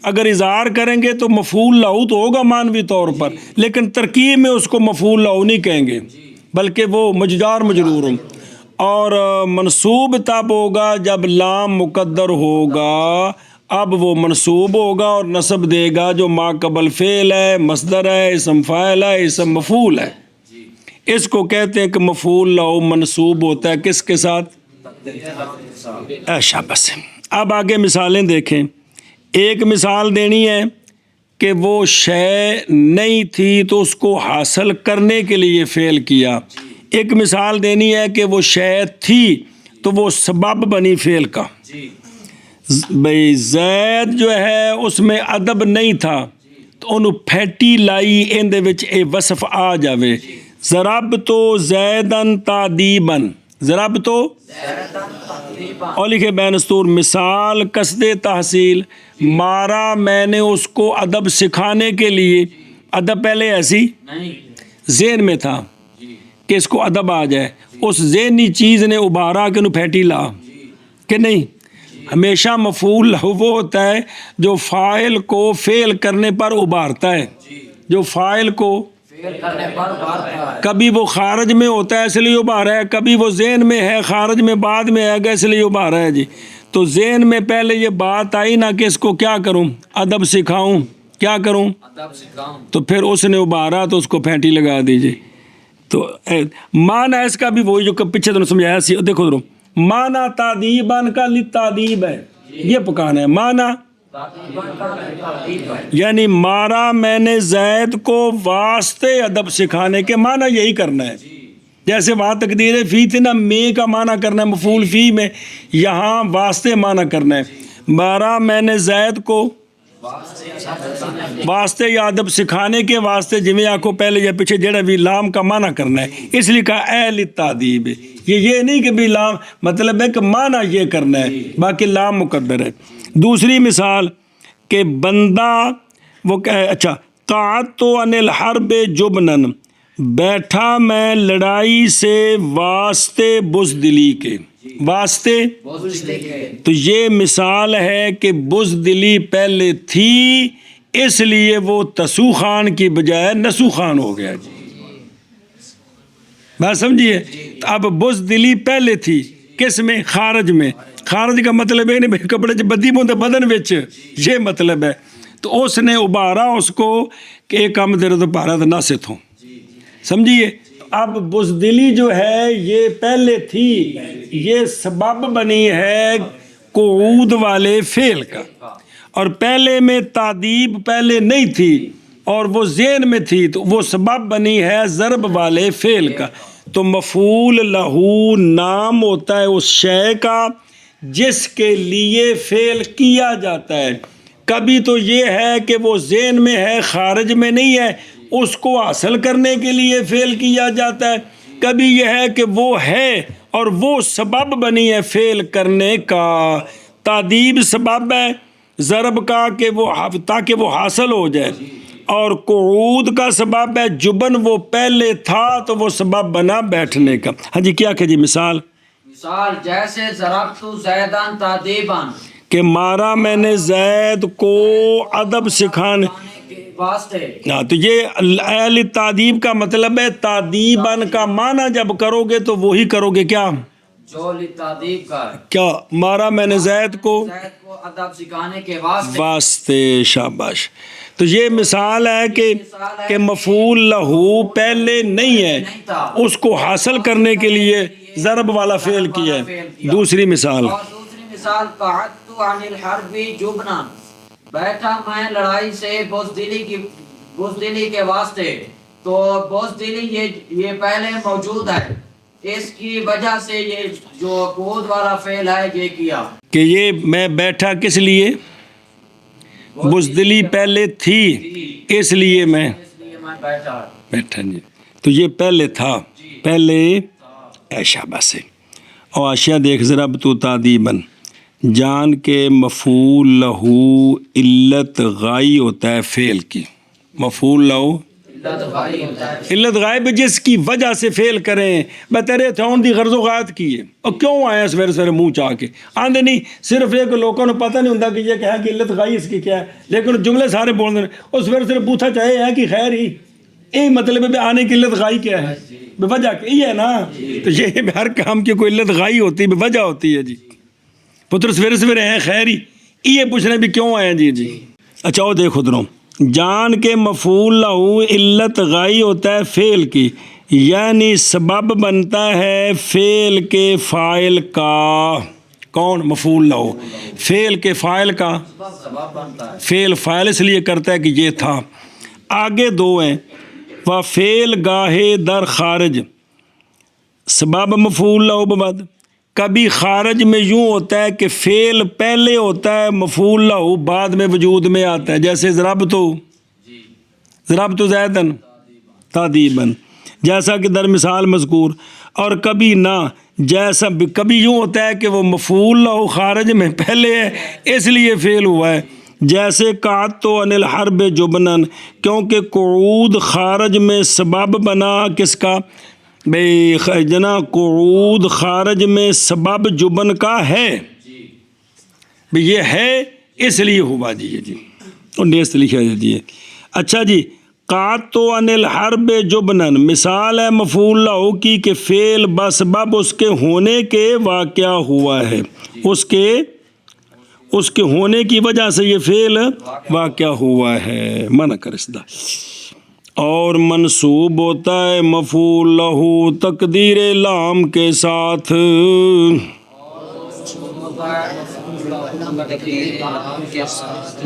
اگر اظہار کریں گے تو مفعول لہو تو ہوگا معنوی طور پر، لیکن ترکیب میں اس کو مفعول لہو نہیں کہیں گے بلکہ وہ جار مجرور ہوں، اور منصوب تب ہوگا جب لام مقدر ہوگا، اب وہ منصوب ہوگا اور نصب دے گا جو ما قبل فعل ہے، مصدر ہے، اسم فاعل ہے، اسم مفعول ہے، اس کو کہتے ہیں کہ مفعول لہو منصوب ہوتا ہے کس کے ساتھ؟ شاباش۔ اب آگے مثالیں دیکھیں، ایک مثال دینی ہے کہ وہ شے نہیں تھی تو اس کو حاصل کرنے کے لیے فعل کیا، ایک مثال دینی ہے کہ وہ شے تھی تو وہ سبب بنی فعل کا، بھئی زید جو ہے اس میں ادب نہیں تھا تو انہوں پھیٹی لائی اندے وچ اے وصف آ جاوے، ضرب تو زیدن تادیبن، ضرب تو اور لکھے بین اسطور مثال قصد تحصیل، مارا میں نے اس کو ادب سکھانے کے لیے، ادب پہلے ایسی ذہن میں تھا کہ اس کو ادب آ جائے، اس ذہنی چیز نے ابھارا کہ انہوں پھیٹی لا کہ نہیں۔ ہمیشہ مفعول لہو وہ ہوتا ہے جو فاعل کو فعل کرنے پر ابھارتا ہے، جو فاعل کو کبھی وہ خارج میں ہوتا ہے اس لیے ابھارا ہے، کبھی وہ ذہن میں ہے خارج میں بعد میں آئے گا اس لیے ابھارا ہے۔ جی تو ذہن میں پہلے یہ بات آئی نا کہ اس کو کیا کروں، ادب سکھاؤں، کیا کروں، تو پھر اس نے ابھارا تو اس کو پھینٹی لگا دیجیے۔ تو معنی اس کا بھی وہی جو پیچھے تو سمجھایا سی، دیکھو ذرا معنی تادیبن کا لتادیب ہے، یہ پکانا ہے معنی، یعنی مارا میں نے زید کو واسطے ادب سکھانے کے معنی یہی کرنا ہے، جیسے وہاں تقدیر فی تھی نا، میں کا معنی کرنا ہے مفعول فی میں، یہاں واسطے معنی کرنا ہے، مارا میں نے زید کو واسطے یا ادب سکھانے کے واسطے، جویں آنکھوں پہلے یا پیچھے جڑا بھی لام کا معنی کرنا ہے، اس لیے کہا اے للتادیب، یہ نہیں کہ بھی لام مطلب ہے کہ معنی یہ کرنا ہے، باقی لام مقدر ہے۔ دوسری مثال کہ بندہ وہ اچھا قعدت عن الحرب جبنن، بیٹھا میں لڑائی سے واسطے بزدلی کے، واسطے، تو یہ مثال ہے کہ بزدلی پہلے تھی اس لیے وہ تسو خان کی بجائے نسو خان ہو گیا۔ جی بات سمجھیے، اب بزدلی پہلے تھی کس میں؟ خارج میں، خارج کا مطلب ہے نہیں کپڑے چ بدی بونتے بدن وچ، یہ مطلب ہے، تو اس نے ابھارا اس کو کہ ایک کام تیرے تو پارا تو نہ سے تھوں، سمجھیے۔ اب بزدلی جو ہے یہ پہلے تھی، یہ سبب بنی ہے قعود والے فعل کا، اور پہلے میں تادیب پہلے نہیں تھی اور وہ ذہن میں تھی تو وہ سبب بنی ہے ضرب والے فعل کا۔ تو مفعول لہو نام ہوتا ہے اس شے کا جس کے لیے فعل کیا جاتا ہے، کبھی تو یہ ہے کہ وہ ذہن میں ہے خارج میں نہیں ہے، اس کو حاصل کرنے کے لیے فعل کیا جاتا ہے، کبھی یہ ہے کہ وہ ہے اور وہ سبب بنی ہے فعل کرنے کا، تادیب سبب ہے ضرب کا کہ وہ تاکہ وہ حاصل ہو جائے، اور قعود کا سبب ہے جبن وہ پہلے تھا تو وہ سبب بنا بیٹھنے کا۔ ہاں جی کیا کہ جی مثال جیسے ضربت زیدن تادیبن، کہ مارا میں نے زید کو ادب سکھانے واسطے، ہاں، تو یہ اہل تادیب کا مطلب ہے تادیبن کا معنی جب کرو گے تو وہی کرو گے کیا جو لتادیب کا ہے، کیا مارا میں نے زید کو ادب سکھانے کے واسطے، شاباش۔ تو یہ مثال ہے کہ مفعول لہو پہلے نہیں ہے، اس کو حاصل کرنے کے لیے ضرب والا فعل کیا ہے۔ دوسری مثال مثال قعدت عن الحرب جبنا، بیٹھا میں لڑائی سے بزدلی کے واسطے. تو بزدلی یہ پہلے موجود ہے، اس کی وجہ سے یہ جو قعود والا فعل ہے یہ کیا کہ یہ میں بیٹھا کس لیے؟ بزدلی پہلے تھی اس لیے میں بیٹھا. جی تو یہ پہلے تھا، پہلے ایشا بس ہے. اور اشیاء دیکھ ذرا تو تعدیباً، جان کے مفعول لہو علت غائی ہوتا ہے فعل کی. مفعول لہو علت غائب جس کی وجہ سے فعل کریں. میں تیرے تھون دی غرض و غایت کی ہے، اور کیوں آیا سویرے سویرے منہ چاہ کے آندے نہیں. صرف ایک لوگوں کو پتہ نہیں ہوتا کہ یہ کہا کہ علت غائی اس کی کیا ہے، لیکن جملے سارے بول رہے ہیں. اور سویرے سویرے پوچھا چاہے ہے کہ خیر ہی یہی مطلب ہے آنے کی علت غائی کیا ہے، بے وجہ کی ہے نا. تو یہ ہر کام کی کوئی علت غائی ہوتی ہے، بے وجہ ہوتی ہے. جی پتر سویرے سویرے ہیں خیر ہی، یہ پوچھنے بھی کیوں آئے. جی جی اچھا وہ دیکھو دروں، جان کے مفعول لہو علت غائی ہوتا ہے فعل کی، یعنی سبب بنتا ہے فعل کے فاعل کا. کون؟ مفعول لہو، فعل کے فاعل کا. فعل فاعل اس لیے کرتا ہے کہ یہ تھا. آگے دو ہیں، و فعل گاہے در خارج، سبب مفعول لہو بعد. کبھی خارج میں یوں ہوتا ہے کہ فعل پہلے ہوتا ہے، مفعول لہو بعد میں وجود میں آتا ہے. جیسے ضربت زیدن تعدیباً، جیسا کہ در مثال مذکور. اور کبھی نہ، جیسا کبھی یوں ہوتا ہے کہ وہ مفعول لہو خارج میں پہلے ہے اس لیے فعل ہوا ہے. جیسے قعدت عن الحرب جبنن، کیونکہ قعود خارج میں سبب بنا کس کا؟ بھئی جنا قعود خارج میں سبب جبن کا ہے. بھئی یہ ہے اس لیے ہوا. جی جی اور نیست لکھا جاتی ہے. اچھا جی، قعدت عن الحرب جبنن مثال ہے مفعول لہو کی کہ فعل بسبب اس کے ہونے کے واقعہ ہوا ہے، اس کے ہونے کی وجہ سے یہ فعل واقعہ ہوا ہے. منع کر اس دا. اور منصوب ہوتا ہے مفعول لہو تقدیر لام کے ساتھ.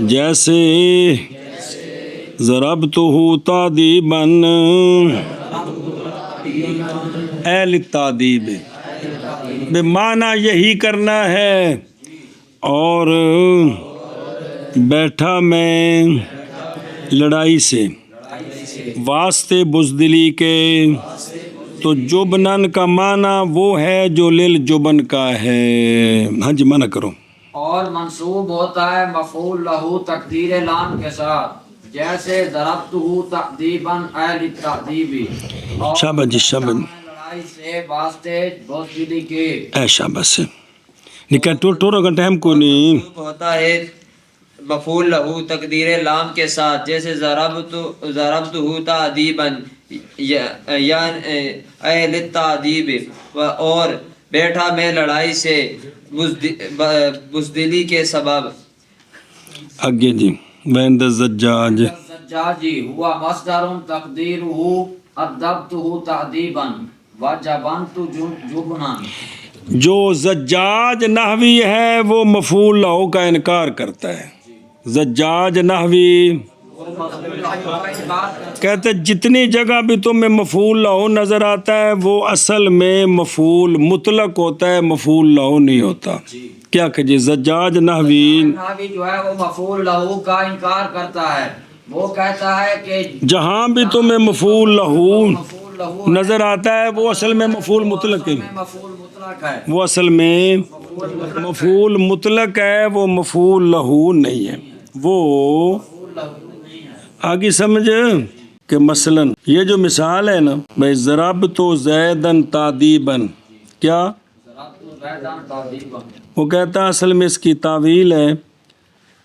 جیسے ضربتہ تعدیباً، اے للتعدیب، بے معنی یہی کرنا ہے. اور بیٹھا میں لڑائی سے واسطے بزدلی کے، تو جبنن کا معنی وہ ہے جو للجبن کا ہے. ہاں جی منع کرو. اور منصوب ہوتا ہے مفعول لہو تقدیر لام کے ساتھ، جیسے ضربتہ تعدیباً اے للتعدیب. شاباش جی شاباش. لڑائی سے واسطے بزدلی کے. اے شاباش. نکل ٹورو کا ٹائم کو نہیں. ہوتا ہے مفعول لہو تقدیر لام کے ساتھ، جیسے ضربتہ تعدیباً یا اے للتعدیب. اور بیٹھا میں لڑائی سے بزدلی کے سبب. آگے جی ویند الزجاج، الزجاجی ہوا مصدر تقدیرہ ادبتہ تعدیباً وجبنت جبنا. جو زجاج نحوی ہے وہ مفعول لہو کا انکار کرتا ہے. زجاج نحوی کہتے جتنی جگہ بھی تمہیں مفعول لہو نظر آتا ہے وہ اصل میں مفعول مطلق ہوتا ہے، مفعول لہو نہیں ہوتا. کیا کہ جی زجاج نحوی جو ہے وہ مفعول لہو کا انکار کرتا ہے. وہ کہتا ہے کہ جہاں بھی تمہیں مفعول لہو نظر آتا ہے وہ اصل میں مفعول مطلق ہے. وہ اصل میں مفعول مطلق ہے، وہ مفعول لہو نہیں ہے. وہ آگے سمجھ کہ مثلا یہ جو مثال ہے نا بھائی ضربت زیدن تعدیباً، کیا وہ کہتا ہے اصل میں اس کی تعویل ہے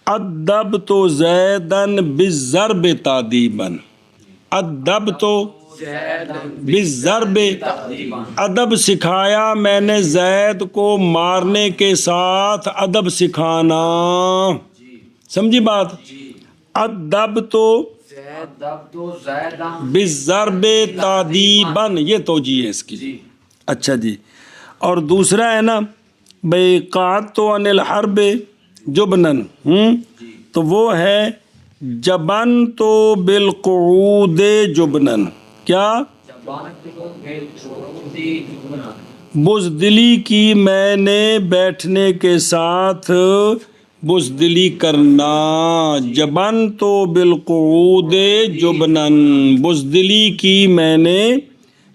ادبت زیدن بالضرب تعدیباً. ادبت بالضرب، ادب سکھایا میں نے زید کو مارنے کے ساتھ ادب سکھانا. سمجھی بات؟ ادبت بالضرب تعدیباً، یہ توجیہ ہے اس کی. اچھا جی. اور دوسرا ہے نا بھئی قعدت عن الحرب جبنن، تو وہ ہے جبنت بالقعود جبنن، کیا؟ بزدلی کی میں نے بیٹھنے کے ساتھ بزدلی کرنا، جبنت بالقعود جبنن، بزدلی کی میں نے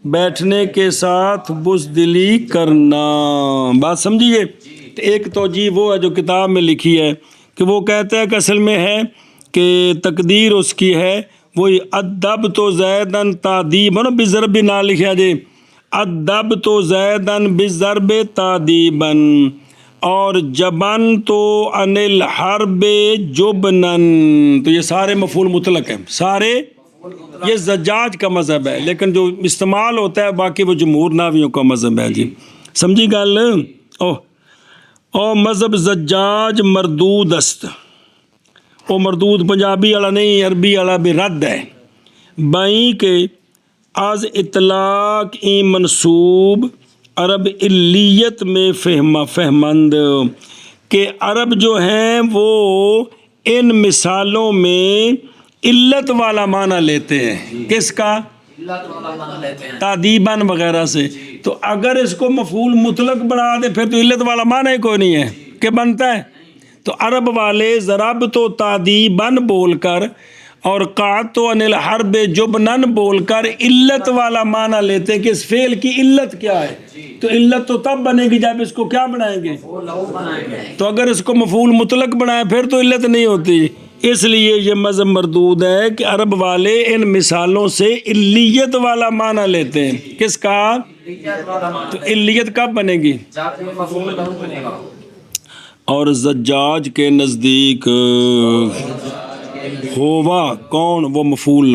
بیٹھنے کے ساتھ بزدلی کرنا۔ بات سمجھیے؟ ایک توجیہ وہ ہے جو کتاب میں لکھی ہے کہ وہ کہتا ہے کہ اصل میں ہے کہ تقدیر اس کی ہے وہی ادب تو زیدن تعدیباً بضرب نہ لکھا جائے، ادب تو زیدن بضرب تعدیباً، اور جبن تو عن الحرب جبنن، تو یہ سارے مفعول مطلق ہیں، سارے یہ زجاج کا مذہب ہے، لیکن جو استعمال ہوتا ہے باقی وہ جمہور ناویوں کا مذہب ہے جی، سمجھی گل؟ او مذہب زجاج مردود است، او مردود پنجابی والا نہیں، عربی والا بھی رد ہے، بائیں کہ از اطلاق این منصوب عرب علیت میں فہمند، کہ عرب جو ہیں وہ ان مثالوں میں علت والا معنی لیتے ہیں، کس کا؟ تعدیباً وغیرہ سے، تو اگر اس کو مفعول مطلق بنا دے پھر تو علت والا معنی ہی کوئی نہیں ہے کہ بنتا ہے، تو عرب والے ضرب تو تعدیباً بول کر اور قعدت عن الحرب جبنن بول کر علت والا معنی لیتے کہ اس فعل کی علت کیا ہے، تو علت تو تب بنے گی جب اس کو کیا بنائیں گے؟ تو اگر اس کو مفعول مطلق بنائے پھر تو علت نہیں ہوتی، اس لیے یہ مذہب مردود ہے کہ عرب والے ان مثالوں سے علیت والا معنی لیتے ہیں، کس کا؟ تو علیت کب بنے گی؟ اور زجاج کے نزدیک ہوا کون؟ وہ مفعول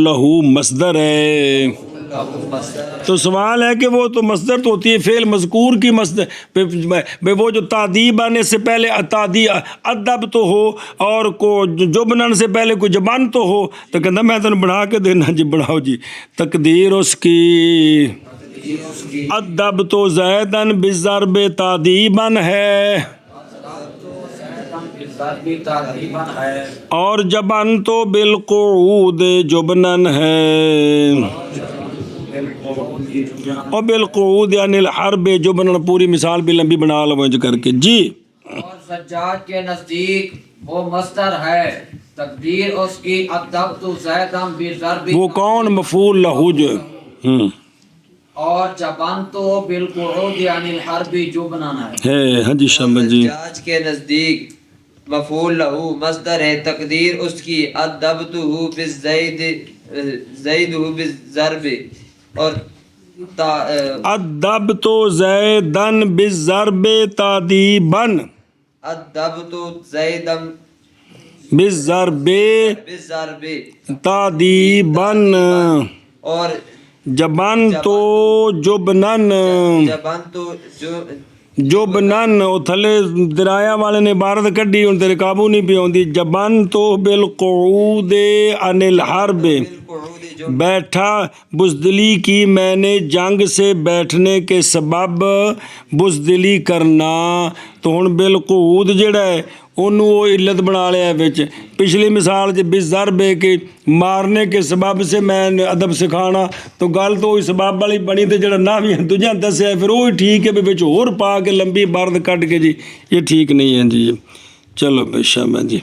لہو مصدر ہے، تو سوال ہے کہ وہ تو مصدر تو ہوتی ہے فعل مذکور کی مصدر، وہ جو تعدیب آنے سے پہلے ادب تو ہو اور کو جبنن سے پہلے کوئی جبان تو ہو، تو کہتا میں تمہیں بڑھا کے دینا جی، بڑھاؤ جی، تقدیر اس کی ادب تو زیدن بضرب تعدیباً ہے، اور جبن تو بالقعود جبنن ہے، اور بالقعود یعنی الحرب جبنن، پوری مثال بھی لمبی بنا لو کر کے جی۔ اور زجاج کے نزدیک وہ مصدر ہے، تقدیر اس کی ادب تو زیدن بضرب، وہ کون؟ مفعول لہو جو اور جبن تو بالقعود یعنی الحرب جبنن ہے، ہاں جی شامل جی۔ زجاج کے نزدیک مفعول لہو مصدر ہے، تقدیر اس کی ادبتہ زیدہ بالضرب، اور ادب تو زیدن بالضرب تعدیباً، ادبت زیدن بالضرب بالضرب تعدیباً، اور جبن تو جبنن، جبن تو جبنن، او تھلے درایا والے نے عبارت کڈی ہن تیرے قابو نہیں پی آندی، جبن تو بالقعود عن الحرب، بیٹھا بزدلی کی میں نے جنگ سے بیٹھنے کے سبب بزدلی کرنا، تو ہن بالقعود جڑا ہے انہوں وہ علت بنا لیا ہے، پچھلی مثال جب بالضرب ہے کہ مارنے کے سبب سے میں نے ادب سکھانا، تو گل تو سبب والی بنی، تو جڑا نہ بھی تجھے دسیا پھر وہی ٹھیک ہے، بھی اور پا کے لمبی عبارت کٹ کے جی یہ ٹھیک نہیں ہے جی، چلو بے شام ہے جی۔